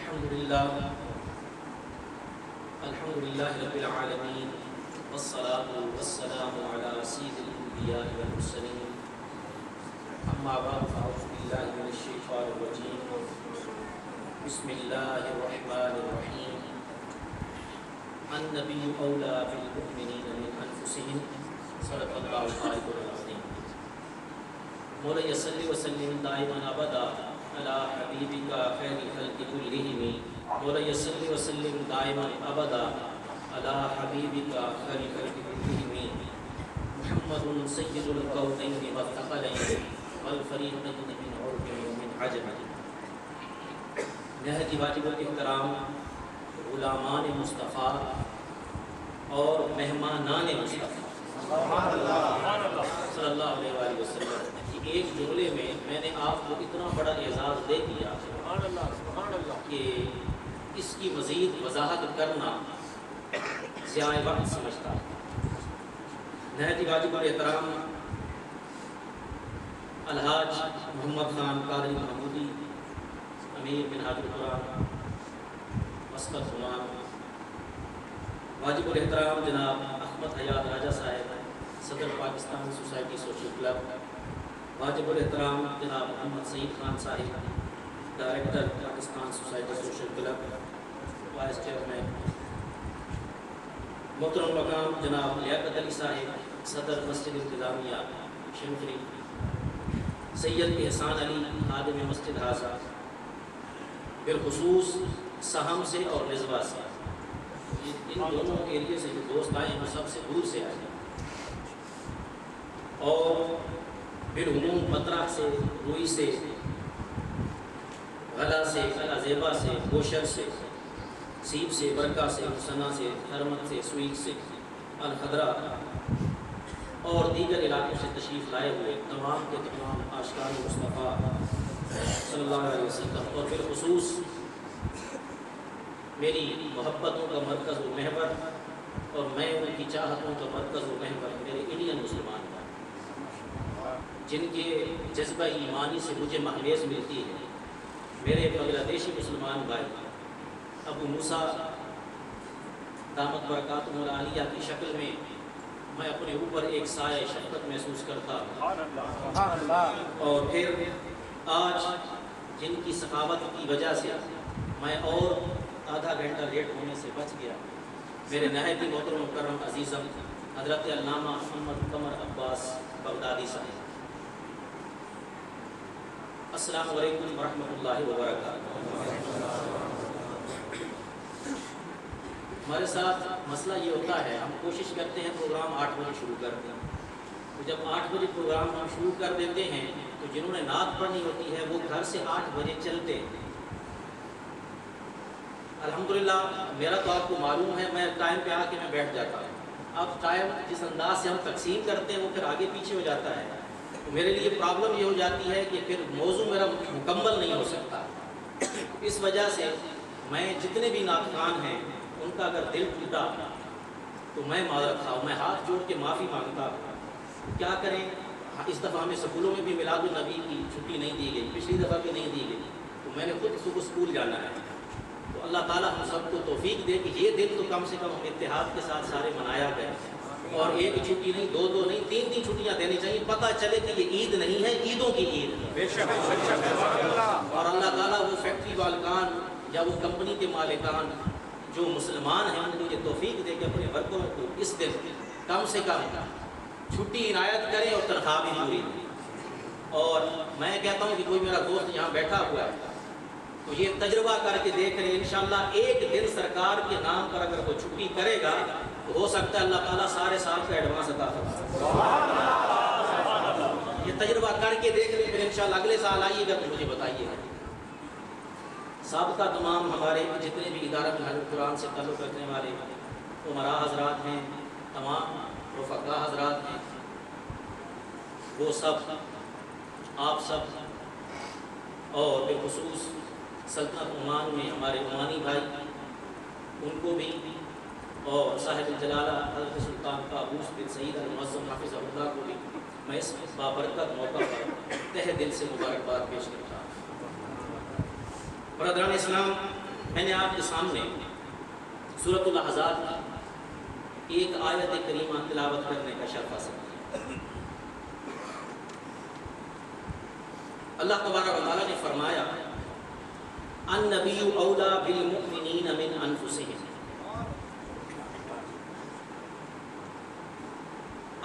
الحمدللہ رب العالمین والصلاة والسلام علی سید الانبیاء والمرسلین اما بعد فاعوذ باللہ من الشیطان الرجیم بسم اللہ الرحمن الرحیم النبی اولی بالمؤمنین من انفسہم صدق اللہ العلی العظیم مولا صلی وسلم دائما ابدا علی حبیبک خیر الخلق کلہم مولا صلی وسلم دائما ابدا علی حبیبک خیر الخلق کلہم محمد سید الکونین والثقلین والفریقین من عرب ومن عجم نہایت واجب الاحترام غلامان مصطفیٰ اور مہمانان مصطفیٰ صلی اللہ علیہ وآلہ وسلم کہ ایک جملے میں نے آپ کو اتنا بڑا اعزاز دے دیا کہ اس کی مزید وضاحت کرنا ضیاء وقت سمجھتا نہایت واجب الاحترام الحاج محمد خان قادری محمودی امیر منہاج القرآن مسقط غلام، واجب الاحترام جناب احمد حیات راجہ صاحب صدر پاکستان سوسائٹی سوشل کلب، واجب الاحترام جناب محمد سعید خان صاحب director Pakistan society social club vice chairman, محترم مقام جناب لیاقت علی صاحب صدر مسجد انتظامیہ شمخری، سید احسان علی خادم مسجد حاضہ، بالخصوص سہم سے اور رضوہ سے، ان دونوں ایریے سے جو دوست آئے ہیں وہ سب سے دور سے آئے اور بالعموم مطرح سے، روئی سے، غلہ سے، غلہ زیبہ سے، گوشر سے، سیب سے، برکہ سے، حسنہ سے، حرمت سے، سویٹ سے، الخضرہ اور دیگر علاقوں سے تشریف لائے ہوئے تمام کے تمام عاشقان مصطفیٰ صلی اللہ علیہ وسلم اور بالخصوص میری محبتوں کا مرکز و محور اور میں ان کی چاہتوں کا مرکز و محور میرے انڈین مسلمان ہیں جن کے جذبہ ایمانی سے مجھے محمیز ملتی ہے، میرے بنگلہ دیشی مسلمان بھائی ابو موسیٰ دامت برکاتہم العالیہ کی شکل میں میں اپنے اوپر ایک سایہ شفقت محسوس کرتا ہوں اور پھر آج جن کی سخاوت کی وجہ سے میں اور آدھا گھنٹہ لیٹ ہونے سے بچ گیا، میرے نہایت محترم مکرم عزیزم حضرت علامہ محمد قمر عباس بغدادی صاحب، السلام علیکم ورحمۃ اللہ وبرکاتہ۔ ہمارے ساتھ مسئلہ یہ ہوتا ہے، ہم کوشش کرتے ہیں پروگرام 8 بجے شروع کرتے ہیں، تو جب 8 بجے پروگرام ہم شروع کر دیتے ہیں تو جنہوں نے نعت پڑھنی ہوتی ہے وہ گھر سے 8 بجے چلتے ہیں۔ الحمدللہ میرا تو آپ کو معلوم ہے، میں ٹائم پہ آ کے میں بیٹھ جاتا ہوں، اب ٹائم جس انداز سے ہم تقسیم کرتے ہیں وہ پھر آگے پیچھے ہو جاتا ہے، تو میرے لیے پرابلم یہ ہو جاتی ہے کہ پھر موضوع میرا مکمل نہیں ہو سکتا۔ اس وجہ سے میں جتنے بھی ناطقان ہیں ان کا اگر دل ٹوٹا تو میں معذرت خواہ ہوں، میں ہاتھ جوڑ کے معافی مانگتا ہوں۔ کیا کریں، اس دفعہ ہمیں سکولوں میں بھی میلاد النبی کی چھٹی نہیں دی گئی، پچھلی دفعہ بھی نہیں دی گئی، تو میں نے خود صبح اسکول جانا ہے، تو اللہ تعالیٰ ہم سب کو توفیق دے کہ یہ دن تو کم سے کم ہم اتحاد کے ساتھ سارے منایا گئے، اور ایک چھٹی نہیں، دو نہیں، تین چھٹیاں دینی چاہیے، پتہ چلے کہ یہ عید نہیں ہے، عیدوں کی عید ہے۔ اور اللہ تعالیٰ وہ فیکٹری والکان یا وہ کمپنی کے مالکان جو مسلمان ہیں ان کو یہ توفیق دے کہ اپنے ورکروں کو اس دن کم سے کم چھٹی عنایت کریں اور تنخواہ بھی پوری دیں۔ اور میں کہتا ہوں کہ کوئی میرا دوست یہاں بیٹھا ہوا ہے تو یہ تجربہ کر کے دیکھ رہے، انشاءاللہ ایک دن سرکار کے نام پر اگر وہ چھٹی کرے گا تو ہو سکتا ہے اللہ تعالیٰ سارے سال کا ایڈوانس عطا فرمائے۔ یہ تجربہ کر کے دیکھ لیں، پھر انشاءاللہ اگلے سال آئیے گا تو مجھے بتائیے گا۔ سابقہ تمام ہمارے جتنے بھی ادارہ منہاج القرآن سے تعلق رکھنے والے عمراء حضرات ہیں، تمام رفقا حضرات ہیں، وہ سب آپ سب اور بالخصوص سلطنت عمان میں ہمارے عمانی بھائی ان کو بھی، اور صاحب الجلالہ حضرت سلطان قابوس بن سعید المعظم حافظ اللہ کو بھی میں اس بابرکت موقع پر تہ دل سے مبارکباد پیش کرتا ہوں۔ برادران اسلام، میں نے آپ کے سامنے سورۃ الاحزاب کی ایک آیت کریمہ تلاوت کرنے کا شرف حاصل کیا۔ اللہ تبارک و تعالیٰ نے فرمایا النبی اولیٰ بالمؤمنین من انفسہم۔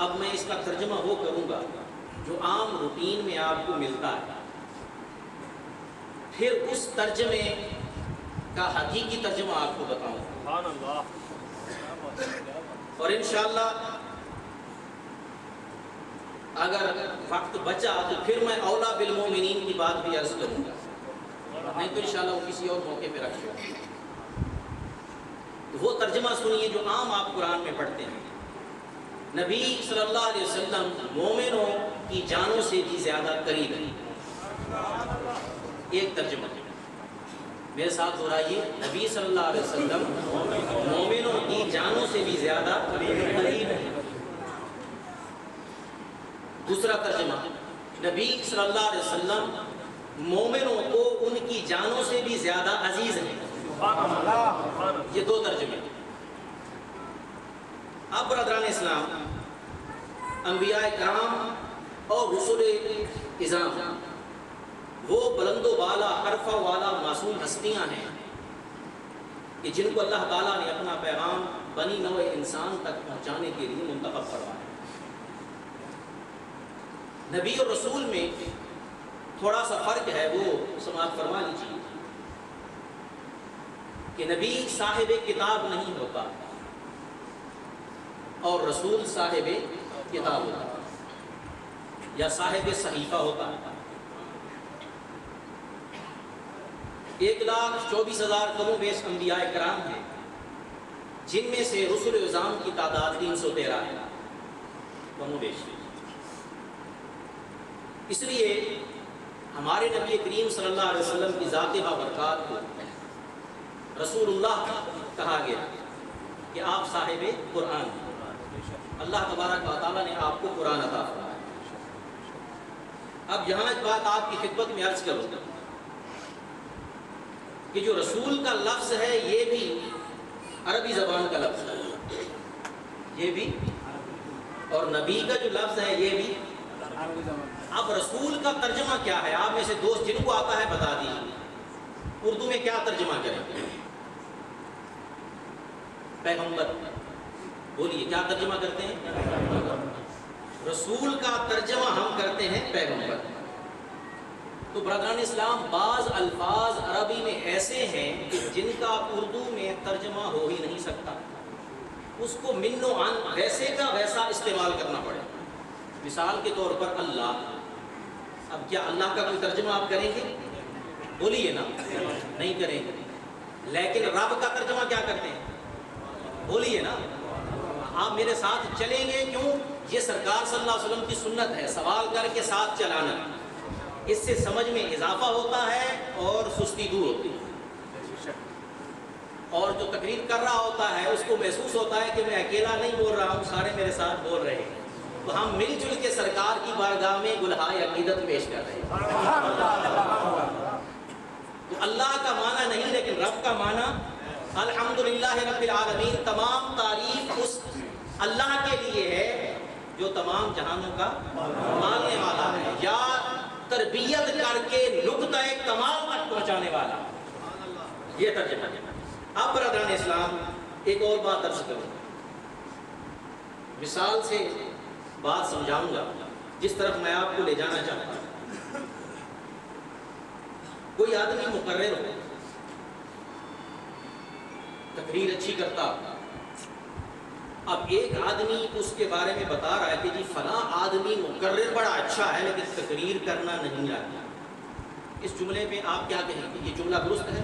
اب میں اس کا ترجمہ وہ کروں گا جو عام روٹین میں آپ کو ملتا ہے، پھر اس ترجمے کا حقیقی ترجمہ آپ کو بتاؤں گا، اور انشاءاللہ اگر وقت بچا تو پھر میں اولیٰ بالمؤمنین کی بات بھی عرض کروں گا، نہیں تو انشاءاللہ وہ کسی اور موقع پہ رکھ لوں گا۔ وہ ترجمہ سنیے جو عام آپ قرآن میں پڑھتے ہیں۔ نبی صلی اللہ علیہ وسلم مومنوں کی جانوں سے بھی زیادہ قریب ہے۔ ایک ترجمہ میرے ساتھ دہرائیے، نبی صلی اللہ علیہ وسلم مومنوں کی جانوں سے بھی زیادہ قریب ہے۔ دوسرا ترجمہ، نبی صلی اللہ علیہ وسلم مومنوں کو ان کی جانوں سے بھی زیادہ عزیز ہیں۔ یہ دو ترجمے۔ اب برادران اسلام، انبیاء کرام اور رسول اعظام وہ بلند و بالا عرفہ والا معصوم ہستیاں ہیں کہ جن کو اللہ تعالیٰ نے اپنا پیغام بنی نوع انسان تک پہنچانے کے لیے منتخب فرمایا۔ نبی اور رسول میں تھوڑا سا فرق ہے، وہ سماعت فرما لیجیے کہ نبی صاحب کتاب نہیں ہوتا اور رسول صاحب کتاب ہوتا ہے یا صاحب صحیفہ ہوتا ہے۔ 1,24,000 کم و بیش انبیاء کرام ہیں، جن میں سے رسل اعظام کی تعداد 313 ہے کم و بیش۔ اس لیے ہمارے نبی کریم صلی اللہ علیہ وسلم کی ذات بابرکات کو رسول اللہ کہا گیا کہ آپ صاحب قرآن ہیں۔ اللہ تبارک و تعالیٰ نے آپ کو قرآن عطا فرمایا۔ اب یہاں ایک بات آپ کی خدمت میں عرض کروں کہ جو رسول کا لفظ ہے یہ بھی عربی زبان کا لفظ ہے، یہ بھی، اور نبی کا جو لفظ ہے یہ بھی عربی زبان۔ اب رسول کا ترجمہ کیا ہے؟ آپ میں سے دوست جن کو آتا ہے بتا دیجیے، اردو میں کیا ترجمہ کریں؟ پیغمبر، بولیے کیا ترجمہ کرتے ہیں؟ رسول کا ترجمہ ہم کرتے ہیں پیغمبر۔ تو برادران اسلام، بعض الفاظ عربی میں ایسے ہیں کہ جن کا اردو میں ترجمہ ہو ہی نہیں سکتا، اس کو من و عن ویسے کا ویسا استعمال کرنا پڑے۔ مثال کے طور پر اللہ، اب کیا اللہ کا کوئی ترجمہ آپ کریں گے؟ بولیے نا، نہیں کریں گے۔ لیکن رب کا ترجمہ کیا کرتے ہیں؟ بولیے نا، آپ میرے ساتھ چلیں گے؟ کیوں؟ یہ سرکار صلی اللہ علیہ وسلم کی سنت ہے، سوال کر کے ساتھ چلانا، اس سے سمجھ میں اضافہ ہوتا ہے اور سستی دور ہوتی ہے، اور جو تقریر کر رہا ہوتا ہے اس کو محسوس ہوتا ہے کہ میں اکیلا نہیں بول رہا ہوں، سارے میرے ساتھ بول رہے ہیں۔ تو ہم مل جل کے سرکار کی بارگاہ میں گلہائے عقیدت پیش کر رہے ہیں۔ تو اللہ کا معنی نہیں لیکن رب کا معنی الحمدللہ رب العالمین، تمام تعریف اس اللہ کے لیے ہے جو تمام جہانوں کا مالنے والا ہے، یا تربیت کر کے نقطہ کمال تک پہنچانے والا۔ یہ ترجمہ ہے۔ اب برادران اسلام ایک اور بات عرض کروں، مثال سے بات سمجھاؤں گا جس طرف میں آپ کو لے جانا چاہتا ہوں۔ کوئی آدمی مقرر ہو، تقریر اچھی کرتا، اب ایک آدمی اس کے بارے میں بتا رہا ہے کہ جی فلاں آدمی مقرر بڑا اچھا ہے لیکن تقریر کرنا نہیں آتا، اس جملے پہ آپ کیا کہیں گے؟ یہ جملہ درست ہے؟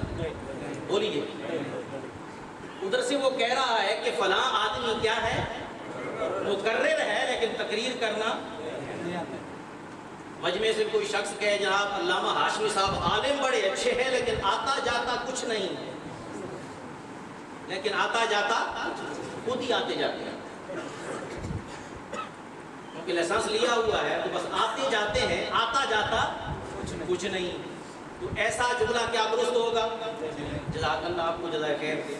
بولیے۔ ادھر سے وہ کہہ رہا ہے کہ فلاں آدمی کیا ہے؟ مقرر ہے لیکن تقریر کرنا۔ مجمع سے کوئی شخص کہے جناب علامہ ہاشمی صاحب عالم بڑے اچھے ہیں لیکن آتا جاتا کچھ نہیں ہے، لیکن آتا جاتا خود ہی آتے جاتے ہیں، کیونکہ لائسنس لیا ہوا ہے تو بس آتے جاتے ہیں، آتا جاتا کچھ نہیں۔ تو ایسا جملہ کیا درست ہوگا؟ جزاک اللہ آپ کو جزائے خیر دے۔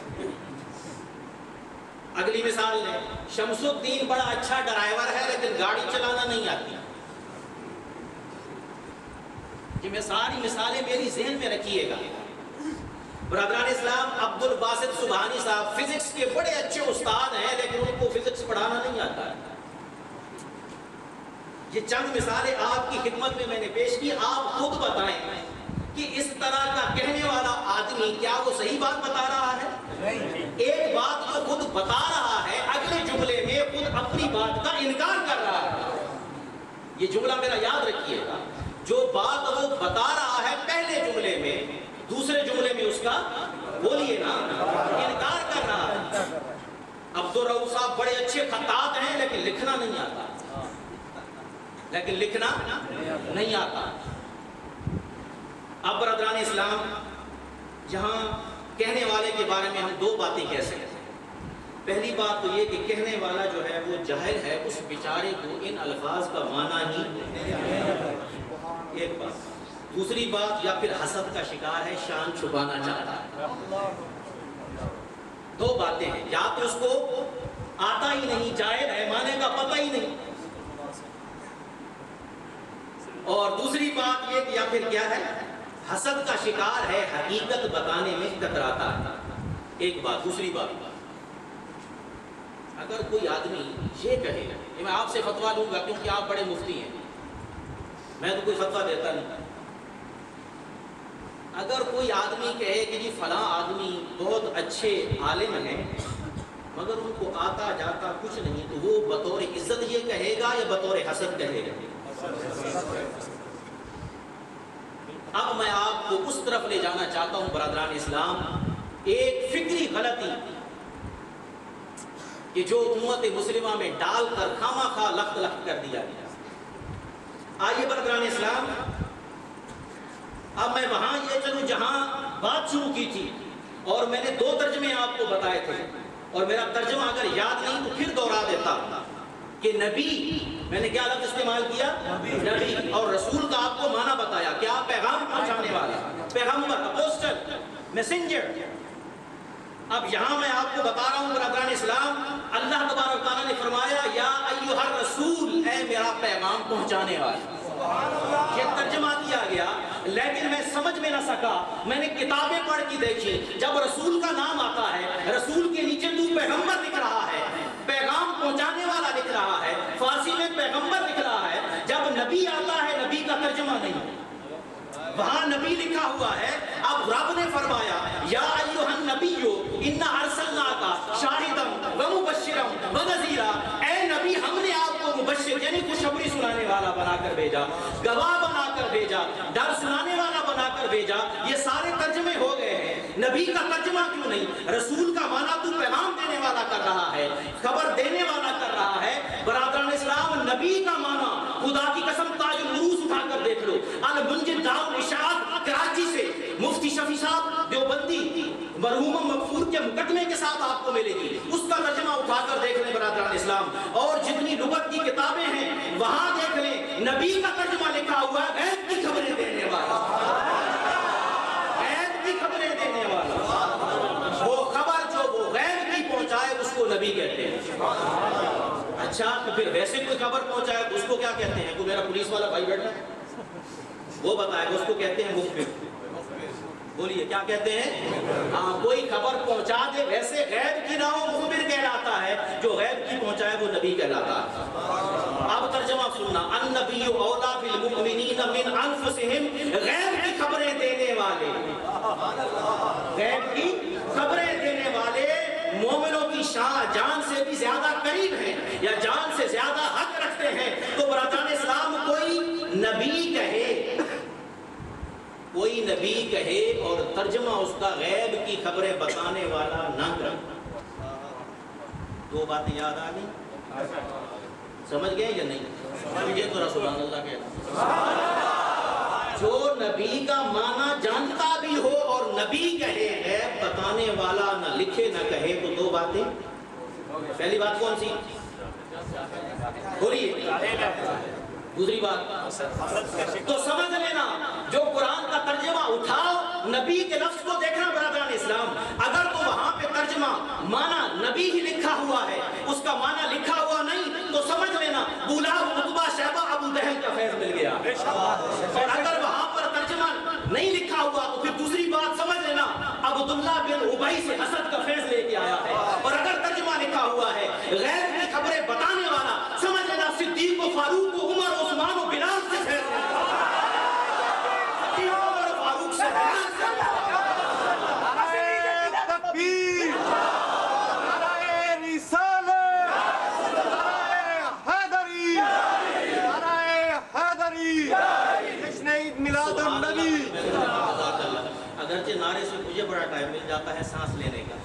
اگلی مثال ہے، شمس الدین بڑا اچھا ڈرائیور ہے لیکن گاڑی چلانا نہیں آتی۔ یہ میں ساری مثالیں میری ذہن میں رکھیے گا۔ برادران اسلام، عبد الباسط سبحانی صاحب فزکس کے بڑے اچھے استاد ہیں لیکن ان کو فزکس پڑھانا نہیں آتا ہے۔ یہ چند مثالیں آپ کی خدمت میں نے پیش کی، آپ خود بتائیں کہ اس طرح کا کہنے والا آدمی کیا وہ صحیح بات بتا رہا ہے؟ ایک بات تو خود بتا رہا ہے، اگلے جملے میں خود اپنی بات کا انکار کر رہا ہے۔ یہ جملہ میرا یاد رکھیے گا، جو بات وہ بتا رہا ہے پہلے جملے میں، دوسرے جملے میں اس کا بولیے نا انکار کر رہا ہے۔ عبد الرؤوف صاحب بڑے اچھے خطاط ہیں لیکن لکھنا نہیں آتا، اب برادران اسلام، یہاں کہنے والے کے بارے میں ہم دو باتیں کہہ سکتے ہیں۔ پہلی بات تو یہ کہ کہنے والا جو ہے وہ جاہل ہے، اس بیچارے کو ان الفاظ کا معنی ہی ایک بات۔ دوسری بات، یا پھر حسد کا شکار ہے، شان چھپانا چاہتا ہے۔ دو باتیں ہیں، یا تو اس کو آتا ہی نہیں، جاہل ہے، معنی کا پتہ ہی نہیں، اور دوسری بات یہ کہ یا پھر کیا ہے، حسد کا شکار ہے، حقیقت بتانے میں کتراتا ہے۔ ایک بات۔ دوسری بات، اگر کوئی آدمی یہ کہے، میں آپ سے فتویٰ لوں گا کیونکہ آپ بڑے مفتی ہیں، میں تو کوئی فتویٰ دیتا نہیں، اگر کوئی آدمی کہے کہ جی فلاں آدمی بہت اچھے عالم ہیں مگر ان کو آتا جاتا کچھ نہیں، تو وہ بطور عزت یہ کہے گا یا بطور حسد کہے گا؟ اب میں آپ کو اس طرف لے جانا چاہتا ہوں برادران اسلام، ایک فکری غلطی کہ جو امت مسلمہ میں ڈال کر خامہ خواہ لخت لخت کر دیا گیا۔ آئیے برادران اسلام، اب میں وہاں یہ چلوں جہاں بات شروع کی تھی، اور میں نے دو ترجمے آپ کو بتائے تھے، اور میرا ترجمہ اگر یاد نہیں تو پھر دوہرا دیتا کہ نبی، میں نے کیا لفظ استعمال کیا؟ نبی، اور رسول کا آپ کو معنی بتایا، کیا؟ پیغام پہنچانے والا، پیغمبر، اپوسٹل، میسنجر۔ اب یہاں میں آپ کو بتا رہا ہوں برادران اسلام، اللہ تبارک تعالیٰ نے فرمایا یا ایھا الرسول، اے میرا پیغام پہنچانے والا۔ یہ ترجمہ کیا گیا لیکن میں سمجھ میں نہ سکا، میں نے کتابیں پڑھ کی دیکھی، جب رسول کا نام آتا ہے، رسول کے نیچے تو پیغمبر لکھ رہا ہے، پیغام پہنچانے والا لکھ رہا ہے، فارسی میں پیغمبر لکھ رہا ہے، جب نبی آتا ہے نبی کا ترجمہ نہیں، وہاں نبی لکھا ہوا ہے۔ اب رب نے فرمایا یا ایھا النبی انا ارسلناک شاہدا ومبشرا ونذیرا، اے نبی ہم نے آپ کو مبشر یعنی خوشخبری سنانے والا بنا کر بھیجا، گواہ بنا کر بھیجا، ڈر سنانے والا بنا کر بھیجا۔ یہ سارے ترجمے ہو گئے ہیں، نبی کا ترجمہ کیوں نہیں؟ رسول کا معنی تو پیغام دینے والا کر رہا ہے، خبر دینے والا کر رہا ہے۔ برادران اسلام، نبی کا معنی خدا کی قسم تاج العروج اٹھا کر دیکھ لو، المنجد دار الاشاعت کراچی سے مفتی شفیع صاحب دیوبندی مرحوم مغفور کے مقدمے کے ساتھ آپ کو ملے گی، اس کا ترجمہ اٹھا کر دیکھ لیں برادران اسلام، اور جتنی لغت کی کتابیں ہیں وہاں دیکھ لیں، نبی کا ترجمہ لکھا ہوا ہے غیب کی خبریں دینے والا، غیب کی خبریں دینے والا، وہ خبر جو وہ غیب کی پہنچائے اس کو نبی کہتے ہیں۔ اچھا تو پھر ویسے کوئی خبر پہنچائے اس کو کیا کہتے ہیں؟ کوئی میرا پولیس والا بھائی بیٹھا ہے وہ بتائے گا، اس کو کہتے ہیں مخبر۔ بولیے کیا کہتے ہیں؟ ہاں، کوئی خبر پہنچا دے، ویسے غیب کی نہ ہو مخبر کہلاتا ہے، جو غیب کی پہنچائے وہ نبی کہلاتا ہے۔ اب ترجمہ سننا، النبی اولیٰ بالمؤمنین من انفسہم، غیب کی خبریں دینے والے، غیب کی خبریں دینے والے مومنوں کی جان سے بھی زیادہ قریب ہیں یا جان سے زیادہ حق رکھتے ہیں۔ تو برادران اسلام، کوئی نبی کہے، کوئی نبی کہے اور ترجمہ اس کا غیب کی خبریں بتانے والا نہ کرے، دو باتیں یاد آ گئی؟ سمجھ گئے یا نہیں؟ مجھے تو رسول اللہ کہتا، جو نبی کا معنی جانتا بھی ہو اور نبی کہے غیب بتانے والا نہ لکھے نہ کہے، تو دو باتیں۔ پہلی بات کون سی؟ بولیے۔ دوسری بات تو سمجھ لینا، جو قرآن کا ترجمہ اٹھاؤ نبی کے لفظ کو دیکھنا برادران اسلام، اگر تو وہاں پہ ترجمہ معنی نبی ہی لکھا ہوا ہے، اس کا معنی لکھا ہوا نہیں تو سمجھ لینا بولاب عتبہ شیبہ ابو جہل کا فیض مل گیا، اور اگر وہاں پر ترجمہ نہیں لکھا ہوا تو پھر دوسری بات سمجھ لینا عبداللہ بن ابی سے حسد کا فیض لے کے آیا ہے، اور اگر ترجمہ لکھا ہوا ہے غیر کی خبریں بتانے والا سمجھ لینا صدیق و فاروق و عمر و عثمان و بلال سے فیض لے گا، صدیق و عمر و فاروق سے بلال سے تکبیر، نعرہ رسالت، نعرہ حیدری، نعرہ حیدری، جشن عید میلاد النبی۔ اگرچہ نعرے سے مجھے بڑا ٹائم مل جاتا ہے سانس لینے کا،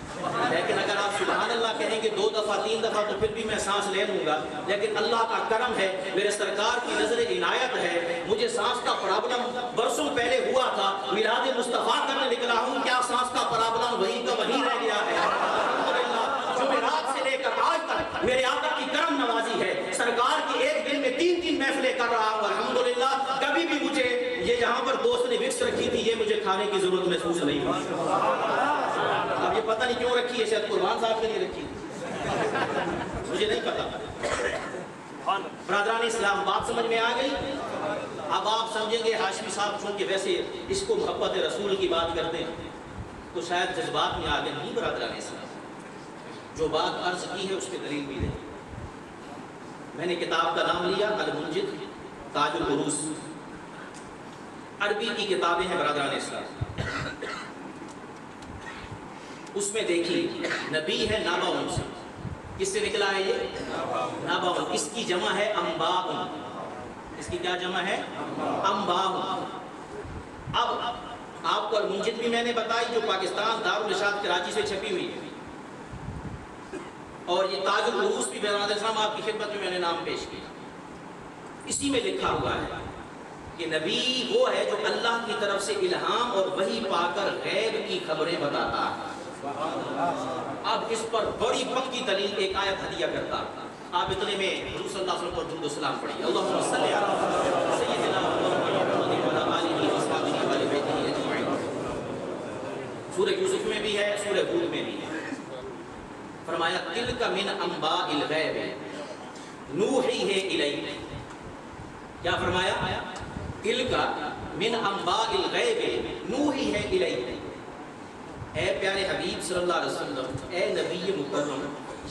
لیکن اگر آپ سبحان اللہ کہیں گے 2 دفعہ 3 دفعہ تو پھر بھی میں سانس لے لوں گا، لیکن اللہ کا کرم ہے، میرے سرکار کی نظر عنایت ہے، مجھے سانس کا پرابلم برسوں پہلے ہوا تھا، میلاد مصطفیٰ کرنے نکلا ہوں، کیا سانس کا پرابلم وہیں کا وہیں رہ گیا ہے؟ الحمدللہ جمعرات سے لے کر آج تک میرے آقا کی کرم نوازی ہے، سرکار کی ایک دن میں 3 محفلیں کر رہا ہوں الحمدللہ، کبھی بھی مجھے یہ جہاں پر دوست نے وکس رکھی تھی یہ مجھے کھانے کی ضرورت محسوس نہیں ہوئی، اب یہ پتہ نہیں کیوں رکھی ہے، شاید قربان صاحب کے لیے رکھی مجھے نہیں پتا۔ برادران اسلام بات سمجھ میں آ گئی؟ اب آپ سمجھیں گے ہاشمی صاحب چونکہ ویسے اس کو محبت رسول کی بات کرتے ہیں تو شاید جذبات میں آگے نہیں، برادران اسلام جو بات عرض کی ہے اس کے دلیل بھی دیں۔ میں نے کتاب کا نام لیا المنجد تاج العروس، عربی کی کتابیں ہیں برادران اسلام، اس میں دیکھیے نبی ہے نابعون سے، کس سے نکلا ہے یہ نابعون، اس کی جمع ہے انباء، اس کی کیا جمع ہے انباء۔ اب آپ کو المنجد بھی میں نے بتائی جو پاکستان دارالارشاد کراچی سے چھپی ہوئی ہے، اور یہ تاج العروس بھی برادران اسلام آپ کی خدمت میں نے نام پیش کیا، اسی میں لکھا ہوا ہے کہ نبی وہ ہے جو اللہ کی طرف سے الہام اور وحی پا کر غیب کی خبریں بتاتا ہے۔ اب اس پر بڑی پکی دلیل ایک آیت ہدیہ کرتا، آپ اتنے میں حضور صلی اللہ علیہ وسلم پر درود و سلام پڑھیے، اللہم صلی علی سیدنا محمد وعلی آلہ وصحبہ وعلی بیتہ اجمعین۔ سورہ یوسف میں بھی ہے، سورہ ہود میں بھی ہے، فرمایا تلک من انباء الغیب نوحیہ الیک، کیا فرمایا؟ تلک من انباء الغیب نوحیہ الیک، اے پیارے حبیب صلی اللہ علیہ وسلم، اے نبی مکرم،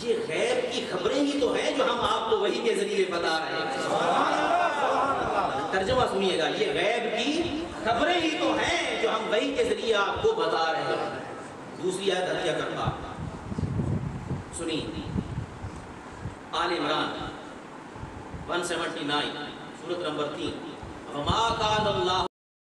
یہ غیب کی خبریں ہی تو ہیں جو ہم آپ کو وحی کے ذریعے بتا رہے ہیں۔ ترجمہ سنیے گا، یہ غیب کی خبریں ہی تو ہیں جو ہم وحی کے ذریعے آپ کو بتا رہے ہیں۔ دوسری آیت ہدیہ کرتا سنیے، آل عمران 179 سورۃ نمبر 3، وما کان اللہ